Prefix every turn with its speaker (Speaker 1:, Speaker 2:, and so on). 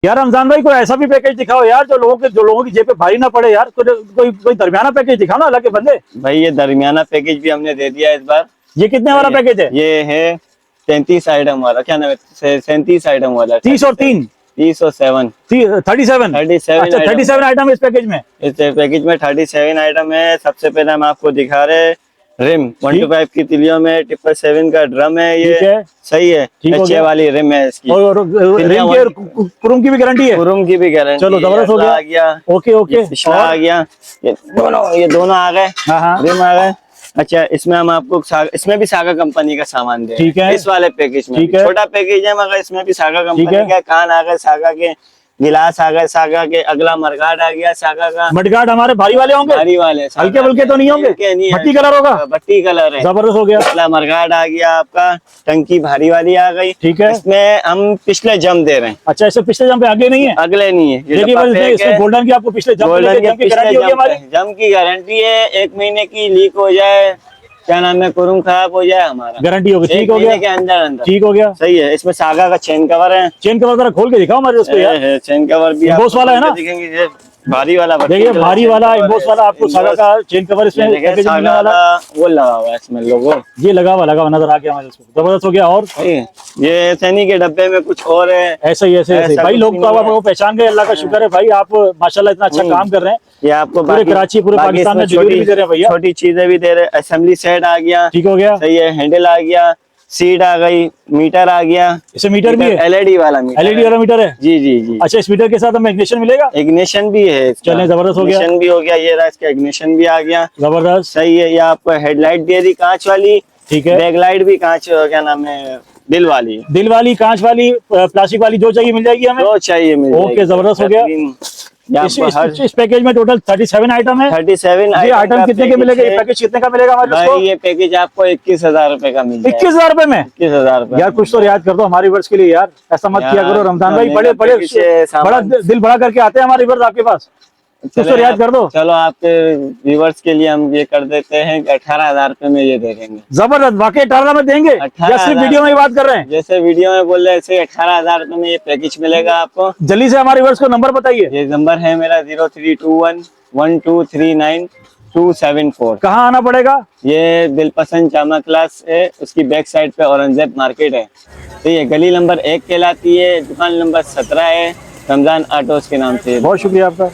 Speaker 1: यार रमजान भाई कोई ऐसा भी पैकेज दिखाओ यार जो लोगों की जेब पे भारी ना पड़े यार। कोई दरमियाना पैकेज दिखाओ ना अल्लाह के बंदे।
Speaker 2: भाई ये दरमियाना पैकेज भी हमने दे दिया इस बार।
Speaker 1: ये कितने वाला पैकेज है?
Speaker 2: ये है 33 आइटम वाला, क्या नाम है, 37 आइटम वाला।
Speaker 1: 30 और 3
Speaker 2: 30 और 7
Speaker 1: 37।
Speaker 2: 37
Speaker 1: अच्छा 37 आइटम इस पैकेज में।
Speaker 2: इस पैकेज में 37 आइटम है। सबसे पहले हम आपको दिखा रहे रिम 125 की तिलियों में 777 का ड्रम है। ये सही है, अच्छे वाली रिम है इसकी।
Speaker 1: और रिम की कुरुम की भी गारंटी है?
Speaker 2: कुरुम की भी गारंटी।
Speaker 1: चलो जबरदस्त हो गया।
Speaker 2: आ गया।
Speaker 1: Okay okay.
Speaker 2: पिछला आ गया। ये दोनों आ गए। रिम आ गए। अच्छा, इसमें हम आपको इसमें भी सागा कंपनी का सामान दे।
Speaker 1: ठीक है।
Speaker 2: इस वाले पैकेज में छोटा पैकेज है मगर इसमें भी सागा कंपनी का। कान आ गए सागा के, गिलास आ गए सागा के, अगला मडगार्ड आ गया सागा का।
Speaker 1: मडगार्ड हमारे भारी वाले होंगे? भारी वाले, हल्के बल्के तो नहीं होंगे? भट्टी कलर होगा?
Speaker 2: भट्टी कलर है।
Speaker 1: जबरदस्त हो गया।
Speaker 2: अगला मडगार्ड आ गया आपका। टंकी भारी वाली आ गई।
Speaker 1: ठीक है।
Speaker 2: इसमें हम पिछले जम दे रहे हैं।
Speaker 1: अच्छा, इससे पिछले जम पे आगे नहीं है?
Speaker 2: अगले नहीं है।
Speaker 1: इसमें गोल्डन की आपको पिछले जम
Speaker 2: की गारंटी है। 1 महीने की लीक हो जाए, क्या नाम है, कुरुम खराब हो जाए, हमारा गारंटी होगी। ठीक हो गया के अंदर ठीक हो गया। सही है। इसमें सागा का चेन कवर है।
Speaker 1: चेन कवर जरा खोल के दिखाओ हमारे उसको यार।
Speaker 2: चेन कवर भी
Speaker 1: एम्बोस वाला है ना?
Speaker 2: दिखेंगे भारी वाला।
Speaker 1: देखिए भारी वाला एम्बोस वाला आपको सागा का चेन कवर इसमें पैकेज मिलने वाला।
Speaker 2: वो लगा हुआ है इसमें लोगो।
Speaker 1: ये लगा हुआ नजर आ गया हमारे उसको। जबरदस्त हो गया। और
Speaker 2: ये सैनी के डब्बे में कुछ और है।
Speaker 1: ऐसे ही ऐसे भाई लोग तो आपको पहचान गए। अल्लाह का शुक्र है भाई, आप माशाल्लाह इतना अच्छा काम कर रहे हैं।
Speaker 2: ये आपको
Speaker 1: पूरे कराची पूरे पाकिस्तान में डिलीवरी भी दे रहे हैं भैया।
Speaker 2: छोटी चीजें भी दे रहे हैं। असेंबली सेट आ गया। ठीक हो गया। सही है। हैंडल आ गया, सीट आ गई, मीटर आ गया।
Speaker 1: इसे मीटर भी है? एलईडी वाला मीटर है। जी जी जी। अच्छा, इस मीटर के साथ हमें इग्निशन मिलेगा?
Speaker 2: इग्निशन भी है।
Speaker 1: चले जबरदस्त हो गया।
Speaker 2: इग्निशन भी हो गया। ये रहा इसका इग्निशन भी आ गया।
Speaker 1: जबरदस्त।
Speaker 2: सही है। ये आपको हेडलाइट दे दी कांच वाली। ठीक है। बैक लाइट भी कांच, क्या नाम है, दिल वाली कांच वाली, प्लास्टिक वाली जो चाहिए मिल जाएगी हमें। जो चाहिए मिल जाएगी। ओके जबरदस्त हो गया। इस पैकेज में टोटल 37 आइटम है। 37 आइटम कितने के मिलेगा? ये पैकेज कितने का मिलेगा हमारे को? ये पैकेज आपको 21,000 रुपए का मिलेगा। 21,000 रुपए में? 21,000 रुपए। यार कुछ तो रियायत कर दो हमारी वर्ष के लिए यार। ऐसा मत किया करो रमजान भाई। बड़े बड़ा दिल बड़ा करके आते हैं हमारी वर्ष आपके पास। कुछ तो रियायत कर दो। चलो आपके व्यूवर्स के लिए हम ये कर देते हैं कि 18,000 रुपए में ये दे देंगे। जबरदस्त। वाकई 18 में देंगे? जैसे वीडियो में बात कर रहे हैं, जैसे वीडियो में बोल रहे हैं, 18,000 रुपए में ये पैकेज मिलेगा आपको। जल्दी से हमारे व्यूवर्स को नंबर बताइए। ये नंबर है मेरा 03211239 कहाँ आना पड़ेगा? ये दिलपसंद जामा क्लास है, उसकी बैक साइड पे औरंगजेब मार्केट है। तो ये गली नंबर 1 कहलाती है। दुकान नंबर 17 है। रमजान ऑटोस के नाम से। बहुत शुक्रिया आपका।